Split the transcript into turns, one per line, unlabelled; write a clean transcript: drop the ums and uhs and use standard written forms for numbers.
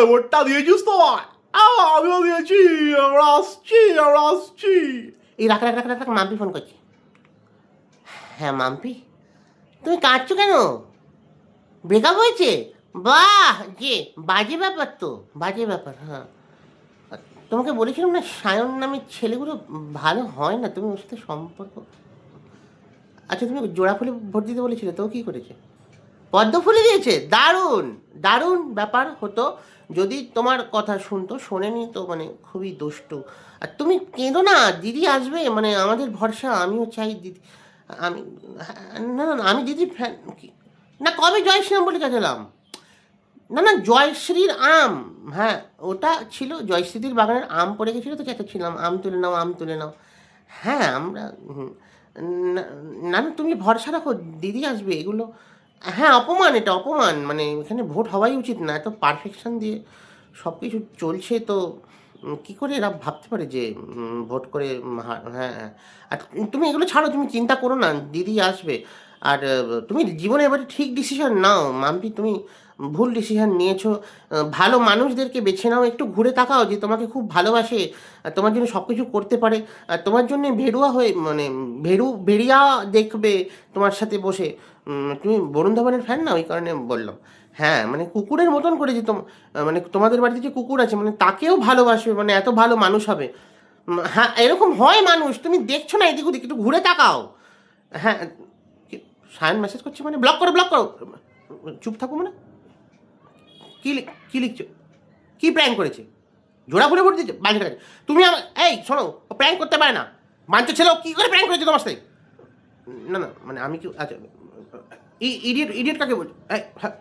ভোটটা দিয়েছিস তো? আমিও দিয়েছি, আমরা আসছি। এই রাখ রাখ রাখ রাখ, মাম্পি ফোন করছি। হ্যাঁ মাম্পি, তুমি কাঁদছো কেন? ব্রেকআপ হয়েছে? বাহ, যে বাজে ব্যাপার তো, বাজে ব্যাপার। হ্যাঁ, তোমাকে বলেছিলাম না সায়ন নামের ছেলেগুলো ভালো হয় না, তুমি ওর সাথে সম্পর্ক। আচ্ছা, তুমি জোড়া ফুলে ভোট দিতে বলেছিলে তো, কী করেছে? পদ্ম ফুলে দিয়েছে? দারুণ, দারুণ ব্যাপার হতো যদি তোমার কথা শুনতো। শোনেনি তো মানে খুবই দুষ্টু। আর তুমি কেঁদো না, দিদি আসবে, মানে আমাদের ভরসা। আমিও চাই দিদি, আমি, না না না, আমি দিদির ফ্যান। না, কবে জয় শ্রীরাম বলে গেছিলাম? না না, জয়শ্রীর আম। হ্যাঁ, ওটা ছিল জয়শ্রীদির বাগানের আম পড়ে গেছিলো তো, চেঁচাচ্ছিলাম আম তুলে নাও, আম তুলে নাও। হ্যাঁ আমরা, না না না, তুমি ভরসা রাখো, দিদি আসবে এগুলো। হ্যাঁ, অপমান, এটা অপমান, মানে এখানে ভোট হওয়াই উচিত না। এত পারফেকশন দিয়ে সব কিছু চলছে তো, কী করে এরা ভাবতে পারে যে ভোট করে হ্যাঁ হ্যাঁ। আর তুমি এগুলো ছাড়ো, তুমি চিন্তা করো না, দিদি আসবে। আর তুমি জীবনে এবারে ঠিক ডিসিশন নাও মাম্পি, তুমি ভুল ডিসিশন নিয়েছো। ভালো মানুষদেরকে বেছে নাও, একটু ঘুরে তাকাও যে তোমাকে খুব ভালোবাসে, তোমার জন্য সব কিছু করতে পারে। আর তোমার জন্য ভেড়ুয়া হয়ে, মানে ভেড়িয়া দেখবে তোমার সাথে বসে। তুমি বরুণ ধাবানের ফ্যান না, ওই কারণে বললাম। হ্যাঁ, মানে কুকুরের মতন করে যে মানে তোমাদের বাড়িতে যে কুকুর আছে, মানে তাকেও ভালোবাসবে, মানে এত ভালো মানুষ হবে। হ্যাঁ, এরকম হয় মানুষ, তুমি দেখছো না এদিক ওদিক, একটু ঘুরে তাকাও। হ্যাঁ, সায়ন মেসেজ করছে, মানে ব্লক করো, ব্লক করো। চুপ থাকো মানে, কী লিখছো? কী প্র্যাঙ্ক করেছে? জোড়া ফুলে ভোট দিচ্ছে? বাজে কাছে তুমি এই শোনো, প্র্যাঙ্ক করতে পারে না। মানছো ছেলে, কী করে প্র্যাঙ্ক করেছে তোমার সাথে? না না, মানে আমি কি, আচ্ছা, ইডিয়েট, ইডিয়েট কাকে বলছো? হ্যাঁ,